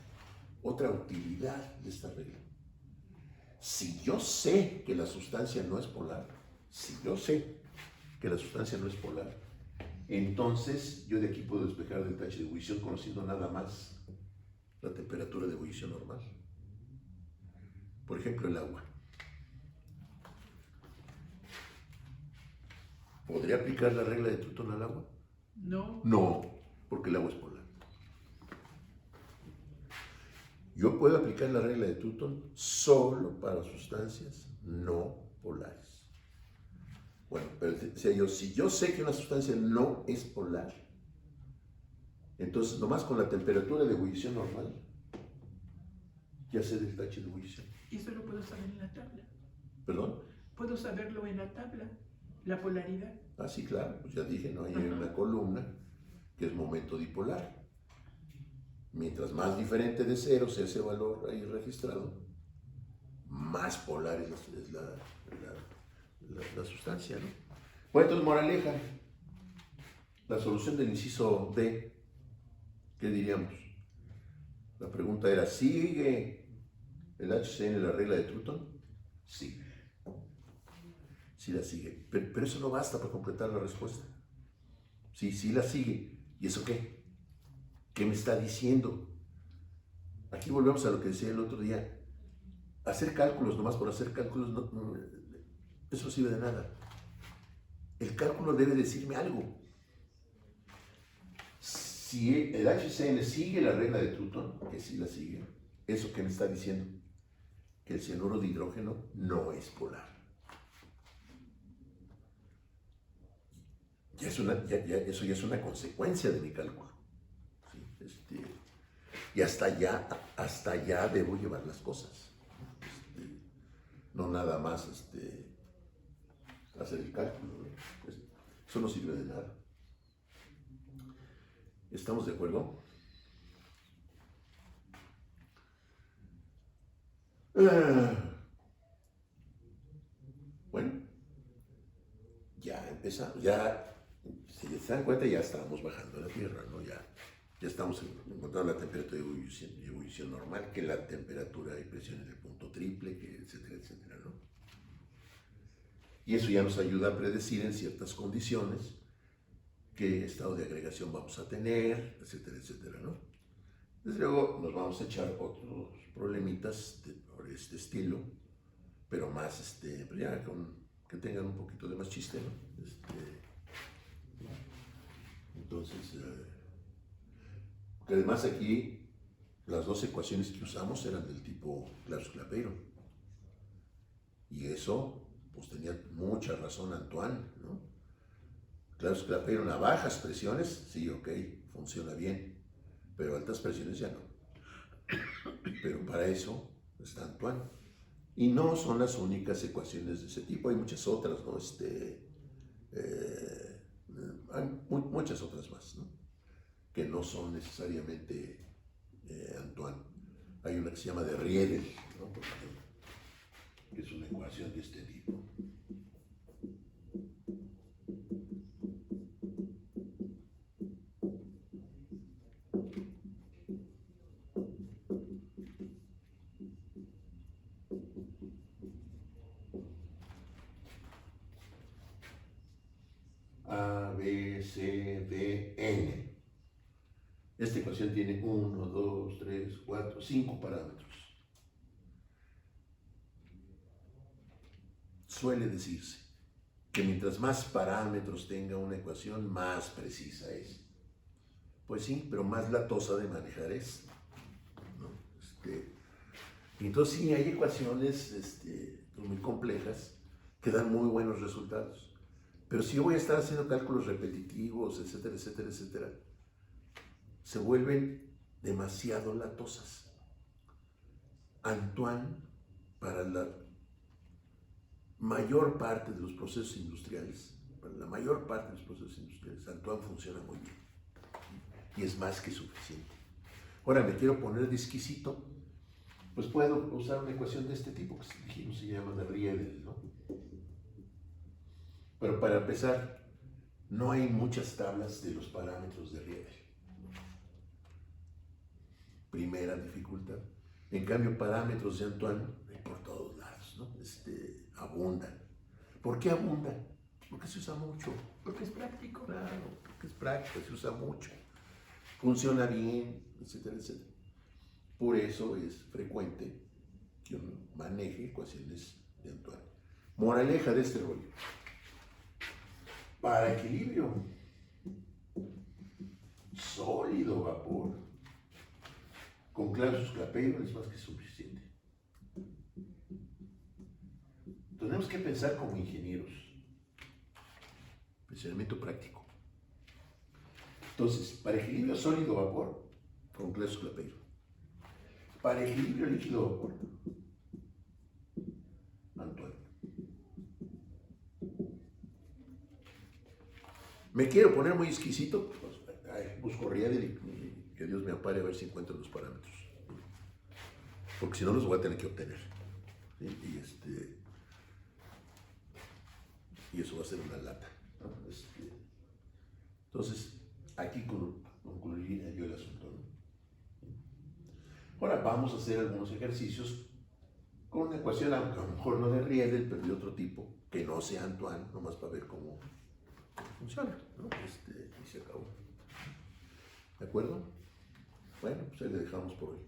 otra utilidad de esta regla. Si yo sé que la sustancia no es polar, entonces yo de aquí puedo despejar del H de ebullición conociendo nada más la temperatura de ebullición normal. Por ejemplo, el agua. ¿Podría aplicar la regla de Trutton al agua? No. No, porque el agua es polar. Yo puedo aplicar la regla de Trutton solo para sustancias no polares. Bueno, pero si yo sé que una sustancia no es polar, entonces nomás con la temperatura de ebullición normal, ya sé del H de ebullición. Y eso lo puedo saber en la tabla. ¿Perdón? Puedo saberlo en la tabla, la polaridad. Sí, claro, pues ya dije, ¿no? Ahí hay una columna que es momento dipolar. Mientras más diferente de cero sea ese valor ahí registrado, más polar es la sustancia, ¿no? Bueno, entonces, moraleja, la solución del inciso D, ¿qué diríamos? La pregunta era, ¿sigue el HCN la regla de Trutton? Sí. Sí la sigue. Pero eso no basta para completar la respuesta. Sí la sigue. ¿Y eso qué? ¿Qué me está diciendo? Aquí volvemos a lo que decía el otro día. Hacer cálculos nomás por hacer cálculos, eso no sirve de nada. El cálculo debe decirme algo. Si el HCN sigue la regla de Trutton, que sí la sigue, ¿eso qué me está diciendo? Que el cianuro de hidrógeno no es polar. Eso ya es una consecuencia de mi cálculo. ¿Sí? Y hasta allá debo llevar las cosas. No nada más hacer el cálculo, ¿no? Pues, eso no sirve de nada. ¿Estamos de acuerdo? Bueno, ya empezamos, ya, si se dan cuenta, ya estamos bajando la Tierra, ¿no? Ya estamos encontrando la temperatura de ebullición normal, que la temperatura y presión es del punto triple, que etcétera, etcétera, ¿no? Y eso ya nos ayuda a predecir en ciertas condiciones qué estado de agregación vamos a tener, etcétera, etcétera, ¿no? Desde luego nos vamos a echar otros problemitas por este estilo, pero más, pues ya que tengan un poquito de más chiste, ¿no? Entonces, que además aquí las dos ecuaciones que usamos eran del tipo Clapeyron. Y eso, pues tenía mucha razón Antoine, ¿no? Clapeyron a bajas presiones, sí, ok, funciona bien, pero a altas presiones ya no. Pero para eso está Antoine. Y no son las únicas ecuaciones de ese tipo, hay muchas otras, ¿no? Hay muchas otras más, ¿no? Que no son necesariamente Antoine. Hay una que se llama de Riedel, ¿no? Por ejemplo, que es una ecuación de este tipo. A, B, C, D, N. Esta ecuación tiene 1, 2, 3, 4, 5 parámetros. Suele decirse que mientras más parámetros tenga una ecuación, más precisa es. Pues sí, pero más latosa de manejar es, ¿no? Entonces sí, hay ecuaciones muy complejas que dan muy buenos resultados. Pero si yo voy a estar haciendo cálculos repetitivos, etcétera, etcétera, etcétera, se vuelven demasiado latosas. Antoine, para la mayor parte de los procesos industriales, Antoine funciona muy bien. Y es más que suficiente. Ahora me quiero poner de exquisito, pues puedo usar una ecuación de este tipo, que dijimos se llama de Riedel, ¿no? Pero para empezar, no hay muchas tablas de los parámetros de Riedel. Primera dificultad. En cambio, parámetros de Antoine hay por todos lados, ¿no? Abundan. ¿Por qué abundan? Porque se usa mucho. Porque es práctico. Claro, porque es práctico, se usa mucho. Funciona bien, etcétera, etcétera. Por eso es frecuente que uno maneje ecuaciones de Antoine. Moraleja de este rollo. Para equilibrio sólido vapor, con Clapeyron es más que suficiente. Tenemos que pensar como ingenieros. Pensamiento práctico. Entonces, para equilibrio sólido vapor, con Clapeyron. Para equilibrio líquido vapor, Antoine. Me quiero poner muy exquisito, pues, busco Riedel y que Dios me ampare a ver si encuentro los parámetros. Porque si no los voy a tener que obtener. ¿Sí? Y eso va a ser una lata, ¿no? Entonces, aquí concluiría yo el asunto, ¿no? Ahora vamos a hacer algunos ejercicios con una ecuación, aunque a lo mejor no de Riedel, pero de otro tipo, que no sea Antoine, nomás para ver cómo funciona, ¿no? Y se acabó. ¿De acuerdo? Bueno, pues ahí le dejamos por hoy.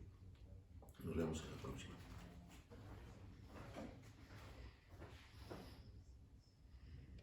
Nos vemos.